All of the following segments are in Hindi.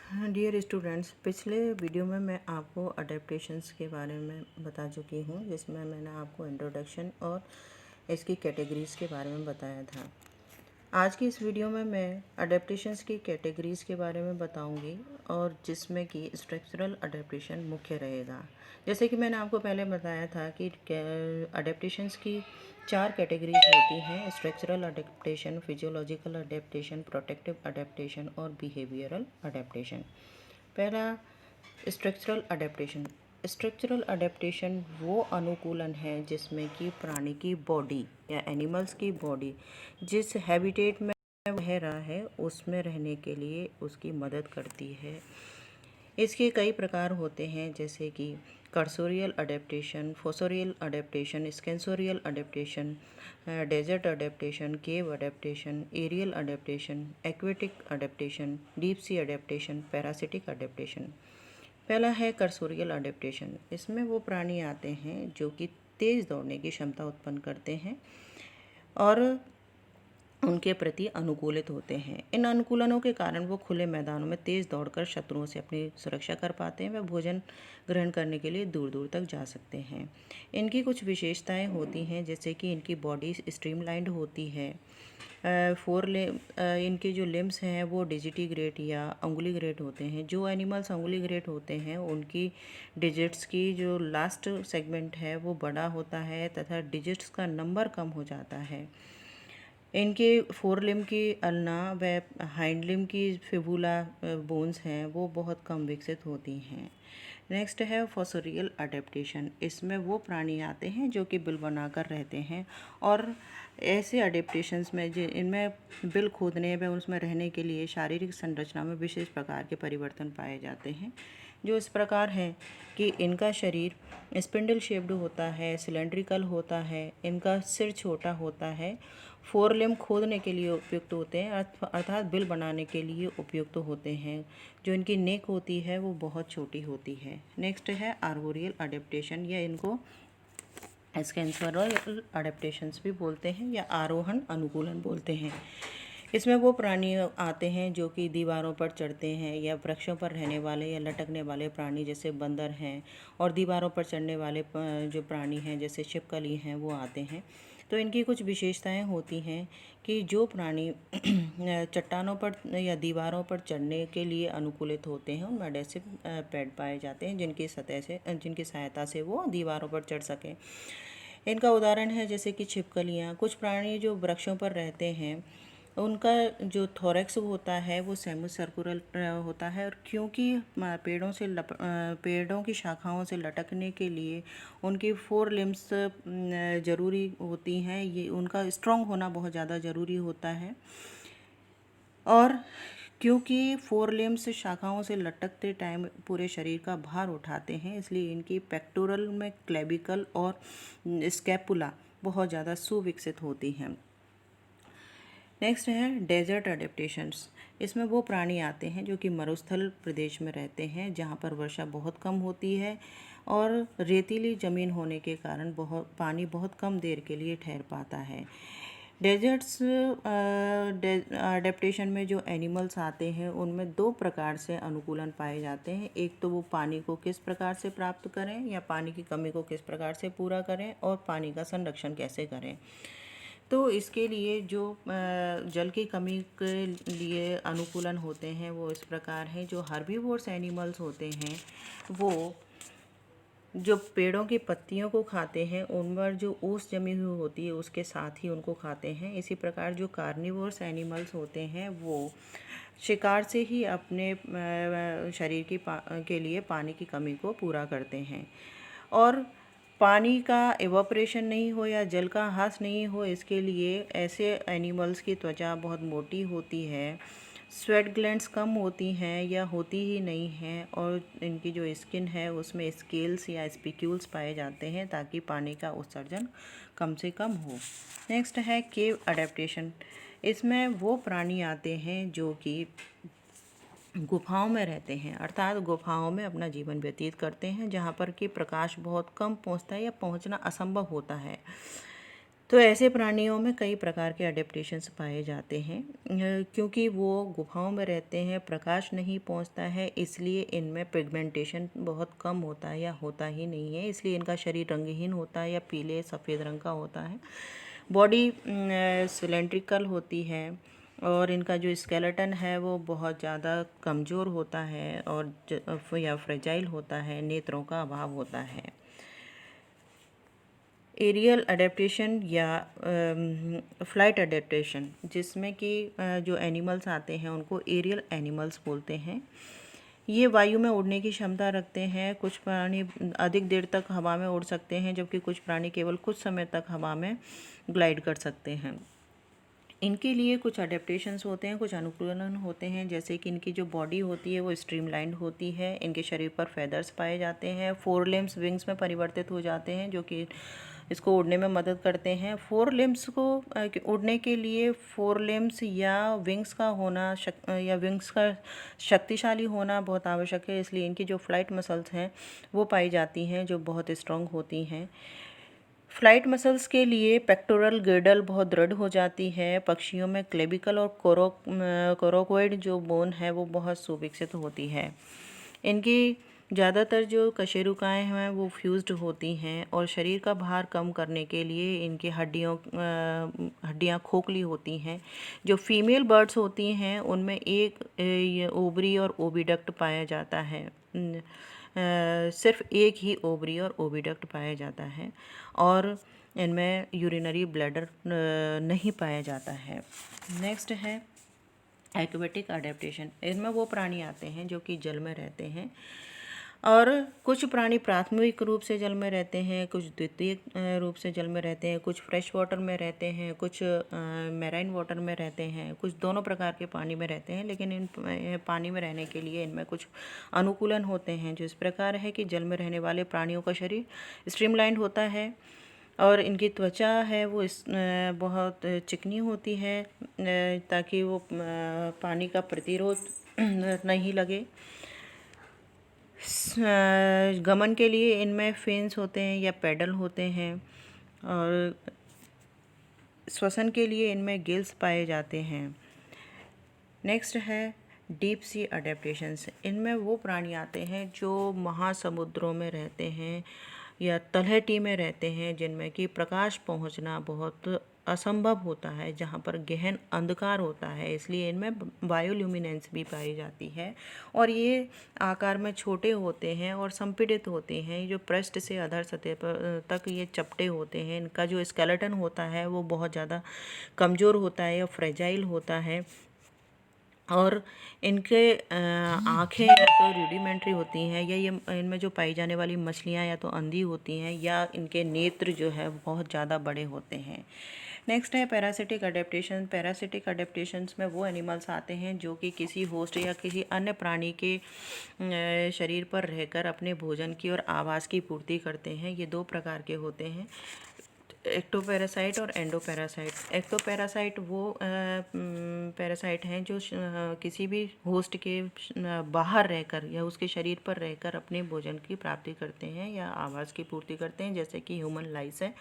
डियर स्टूडेंट्स, पिछले वीडियो में मैं आपको अडेप्टेशंस के बारे में बता चुकी हूँ, जिसमें मैंने आपको इंट्रोडक्शन और इसकी कैटेगरीज़ के बारे में बताया था। आज की इस वीडियो में मैं अडेप्टेशंस की कैटेगरीज़ के बारे में बताऊंगी और जिसमें कि स्ट्रक्चरल अडेप्टेशन मुख्य रहेगा। जैसे कि मैंने आपको पहले बताया था कि अडेप्टेशंस की 4 कैटेगरीज होती हैं: structural adaptation, physiological adaptation, protective adaptation और बिहेवियरल अडेप्टेशन। पहला, स्ट्रक्चरल अडेप्टेशन। स्ट्रक्चरल अडेप्टेशन वो अनुकूलन है जिसमें कि प्राणी की बॉडी या एनिमल्स की बॉडी जिस हैबिटेट में रह रहा है उसमें रहने के लिए उसकी मदद करती है। इसके कई प्रकार होते हैं, जैसे कि cursorial adaptation, fossorial adaptation, scansorial adaptation, desert adaptation, cave adaptation, aerial adaptation, aquatic adaptation, deep sea adaptation, parasitic adaptation. पहला है कर्सोरियल अडेप्टेशन। इसमें वो प्राणी आते हैं जो कि तेज़ दौड़ने की क्षमता उत्पन्न करते हैं और उनके प्रति अनुकूलित होते हैं। इन अनुकूलनों के कारण वो खुले मैदानों में तेज़ दौड़कर शत्रुओं से अपनी सुरक्षा कर पाते हैं। वे भोजन ग्रहण करने के लिए दूर दूर तक जा सकते हैं। इनकी कुछ विशेषताएं होती हैं, जैसे कि इनकी बॉडी स्ट्रीमलाइंड होती है। इनके जो लिम्स हैं वो डिजिटिग्रेट या अंगुलीग्रेट होते हैं। जो एनिमल्स अंगुलीग्रेट होते हैं उनकी डिजिट्स की जो लास्ट सेगमेंट है वो बड़ा होता है तथा डिजिट्स का नंबर कम हो जाता है। इनके फोर लिम्ब की अल्ना व हाइंड लिम्ब की फिबुला बोन्स हैं वो बहुत कम विकसित होती हैं। नेक्स्ट है फोसोरियल अडेप्टेशन। इसमें वो प्राणी आते हैं जो कि बिल बनाकर रहते हैं और ऐसे अडेप्टेशंस में इनमें बिल खोदने व उसमें रहने के लिए शारीरिक संरचना में विशेष प्रकार के परिवर्तन पाए जाते हैं, जो इस प्रकार है कि इनका शरीर स्पिंडल शेप्ड होता है, सिलेंड्रिकल होता है, इनका सिर छोटा होता है, फोर लिम्ब खोदने के लिए उपयुक्त होते हैं अर्थात बिल बनाने के लिए उपयुक्त होते हैं। जो इनकी नेक होती है वो बहुत छोटी होती है। नेक्स्ट है आर्बोरियल अडेप्टेशन, या इनको स्केंसोरियल अडेप्टेशंस भी बोलते हैं या आरोहण अनुकूलन बोलते हैं। इसमें वो प्राणी आते हैं जो कि दीवारों पर चढ़ते हैं या वृक्षों पर रहने वाले या लटकने वाले प्राणी जैसे बंदर हैं, और दीवारों पर चढ़ने वाले जो प्राणी हैं जैसे छिपकली हैं वो आते हैं। तो इनकी कुछ विशेषताएं होती हैं कि जो प्राणी चट्टानों पर या दीवारों पर चढ़ने के लिए अनुकूलित होते हैं उनमें एडेसिव पैड पाए जाते हैं जिनकी सहायता से वो दीवारों पर चढ़ सकें। इनका उदाहरण है जैसे कि छिपकलियाँ। कुछ प्राणी जो वृक्षों पर रहते हैं उनका जो थोरैक्स होता है वो सेमी सर्कुलर होता है, और क्योंकि पेड़ों की शाखाओं से लटकने के लिए उनकी फोर लिम्स ज़रूरी होती हैं, ये उनका स्ट्रॉन्ग होना बहुत ज़्यादा ज़रूरी होता है। और क्योंकि फोर लिम्स शाखाओं से लटकते टाइम पूरे शरीर का भार उठाते हैं, इसलिए इनकी पेक्टोरल में क्लेविकल और स्कैपुला बहुत ज़्यादा सुविकसित होती हैं। नेक्स्ट है डेजर्ट अडेप्टेशंस। इसमें वो प्राणी आते हैं जो कि मरुस्थल प्रदेश में रहते हैं जहाँ पर वर्षा बहुत कम होती है और रेतीली ज़मीन होने के कारण पानी बहुत कम देर के लिए ठहर पाता है। डेजर्ट्स अडेप्टेशन में जो एनिमल्स आते हैं उनमें 2 प्रकार से अनुकूलन पाए जाते हैं। एक तो वो पानी को किस प्रकार से प्राप्त करें या पानी की कमी को किस प्रकार से पूरा करें और पानी का संरक्षण कैसे करें। तो इसके लिए जो जल की कमी के लिए अनुकूलन होते हैं वो इस प्रकार हैं। जो हर्बीवोर्स एनिमल्स होते हैं वो जो पेड़ों की पत्तियों को खाते हैं उन पर जो ओस जमी हुई होती है उसके साथ ही उनको खाते हैं। इसी प्रकार जो कार्निवोर्स एनिमल्स होते हैं वो शिकार से ही अपने शरीर के लिए पानी की कमी को पूरा करते हैं। और पानी का एवापोरेशन नहीं हो या जल का ह्रास नहीं हो, इसके लिए ऐसे एनिमल्स की त्वचा बहुत मोटी होती है, स्वेट ग्लैंड्स कम होती हैं या होती ही नहीं हैं, और इनकी जो स्किन है उसमें स्केल्स या स्पिक्यूल्स पाए जाते हैं ताकि पानी का उत्सर्जन कम से कम हो। नेक्स्ट है केव अडेप्टेशन। इसमें वो प्राणी आते हैं जो कि गुफाओं में रहते हैं, अर्थात गुफाओं में अपना जीवन व्यतीत करते हैं जहाँ पर कि प्रकाश बहुत कम पहुँचता है या पहुँचना असंभव होता है। तो ऐसे प्राणियों में कई प्रकार के अडेप्टेशंस पाए जाते हैं। क्योंकि वो गुफाओं में रहते हैं, प्रकाश नहीं पहुंचता है, इसलिए इनमें पिगमेंटेशन बहुत कम होता है या होता ही नहीं है। इसलिए इनका शरीर रंगहीन होता है या पीले सफ़ेद रंग का होता है। बॉडी सिलेंड्रिकल होती है और इनका जो स्केलेटन है वो बहुत ज़्यादा कमज़ोर होता है और या फ्रेजाइल होता है। नेत्रों का अभाव होता है। एरियल अडेप्टेशन या फ्लाइट अडेप्टेशन, जिसमें कि जो एनिमल्स आते हैं उनको एरियल एनिमल्स बोलते हैं। ये वायु में उड़ने की क्षमता रखते हैं। कुछ प्राणी अधिक देर तक हवा में उड़ सकते हैं, जबकि कुछ प्राणी केवल कुछ समय तक हवा में ग्लाइड कर सकते हैं। इनके लिए कुछ अडेप्टेशंस होते हैं, कुछ अनुकूलन होते हैं। जैसे कि इनकी जो बॉडी होती है वो स्ट्रीमलाइंड होती है। इनके शरीर पर फेदर्स पाए जाते हैं। 4 लिम्स विंग्स में परिवर्तित हो जाते हैं, जो कि इसको उड़ने में मदद करते हैं। 4 लिम्स को उड़ने के लिए 4 लिम्स या विंग्स का होना या विंग्स का शक्तिशाली होना बहुत आवश्यक है। इसलिए इनकी जो फ्लाइट मसल्स हैं वो पाई जाती हैं, जो बहुत स्ट्रॉन्ग होती हैं। फ्लाइट मसल्स के लिए पेक्टोरल गिर्डल बहुत दृढ़ हो जाती है। पक्षियों में क्लेबिकल और कोरोकोइड जो बोन है वो बहुत सुविकसित होती है। इनकी ज़्यादातर जो कशेरुकाएँ हैं वो फ्यूज्ड होती हैं और शरीर का भार कम करने के लिए इनकी हड्डियाँ खोखली होती हैं। जो फीमेल बर्ड्स होती हैं उनमें एक ओवरी और ओविडक्ट पाया जाता है। सिर्फ एक ही ओवरी और ओविडक्ट पाया जाता है और इनमें यूरिनरी ब्लैडर नहीं पाया जाता है। नेक्स्ट है एक्वेटिक अडेप्टेशन। इनमें वो प्राणी आते हैं जो कि जल में रहते हैं और कुछ प्राणी प्राथमिक रूप से जल में रहते हैं, कुछ द्वितीयक रूप से जल में रहते हैं, कुछ फ्रेश वाटर में रहते हैं, कुछ मैराइन वाटर में रहते हैं, कुछ दोनों प्रकार के पानी में रहते हैं। लेकिन इन पानी में रहने के लिए इनमें कुछ अनुकूलन होते हैं, जो इस प्रकार है कि जल में रहने वाले प्राणियों का शरीर स्ट्रीमलाइंड होता है और इनकी त्वचा है वो बहुत चिकनी होती है ताकि वो पानी का प्रतिरोध नहीं लगे। गमन के लिए इनमें फिन्स होते हैं या पैडल होते हैं और श्वसन के लिए इनमें गिल्स पाए जाते हैं। नेक्स्ट है डीप सी अडेप्टेशंस। इनमें वो प्राणी आते हैं जो महासमुद्रों में रहते हैं या तलहटी में रहते हैं, जिनमें कि प्रकाश पहुंचना बहुत असंभव होता है, जहाँ पर गहन अंधकार होता है। इसलिए इनमें बायोल्यूमिनेंस भी पाई जाती है और ये आकार में छोटे होते हैं और संपीड़ित होते हैं। जो पृष्ठ से अधर सतह पर तक ये चपटे होते हैं। इनका जो स्केलेटन होता है वो बहुत ज़्यादा कमज़ोर होता है या फ्रेजाइल होता है और इनके आँखें या तो रूडिमेंट्री होती हैं या ये इनमें जो पाई जाने वाली मछलियाँ या तो अंधी होती हैं या इनके नेत्र जो है बहुत ज़्यादा बड़े होते हैं। नेक्स्ट है पैरासिटिक अडेप्टेशन। पैरासिटिक अडेप्टेशंस में वो एनिमल्स आते हैं जो कि किसी होस्ट या किसी अन्य प्राणी के शरीर पर रहकर अपने भोजन की और आवास की पूर्ति करते हैं। ये 2 प्रकार के होते हैं, एक्टोपैरासाइट और एंडोपैरासाइट। एक्टोपैरासाइट वो पैरासाइट हैं जो किसी भी होस्ट के बाहर रहकर या उसके शरीर पर रहकर अपने भोजन की प्राप्ति करते हैं या आवास की पूर्ति करते हैं, जैसे कि ह्यूमन लाइस है।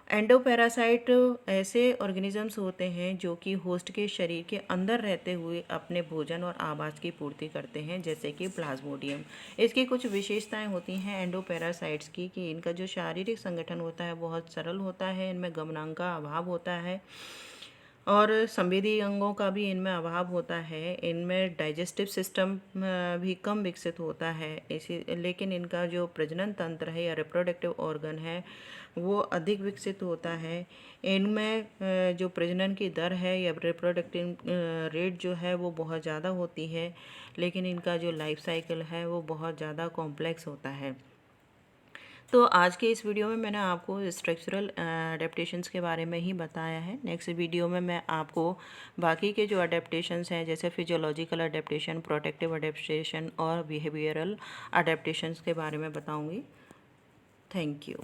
एंडोपैरासाइट ऐसे ऑर्गेनिजम्स होते हैं जो कि होस्ट के शरीर के अंदर रहते हुए अपने भोजन और आवास की पूर्ति करते हैं, जैसे कि प्लाज्मोडियम। इसकी कुछ विशेषताएं होती हैं एंडोपैरासाइट्स की कि इनका जो शारीरिक संगठन होता है बहुत सरल होता है, इनमें गमनांग का अभाव होता है और संवेदी अंगों का भी इनमें अभाव होता है। इनमें डाइजेस्टिव सिस्टम भी कम विकसित होता है। लेकिन इनका जो प्रजनन तंत्र है या रिप्रोडक्टिव ऑर्गन है वो अधिक विकसित होता है। इनमें जो प्रजनन की दर है या रिप्रोडक्टिव रेट जो है वो बहुत ज़्यादा होती है, लेकिन इनका जो लाइफ साइकिल है वो बहुत ज़्यादा कॉम्प्लेक्स होता है। तो आज के इस वीडियो में मैंने आपको स्ट्रक्चरल अडेप्टेशंस के बारे में ही बताया है। नेक्स्ट वीडियो में मैं आपको बाकी के जो अडेप्टेशंस हैं, जैसे फिजियोलॉजिकल अडेप्टेशन, प्रोटेक्टिव अडेप्टेशन और बिहेवियरल अडेप्टेशंस के बारे में बताऊंगी। Thank you.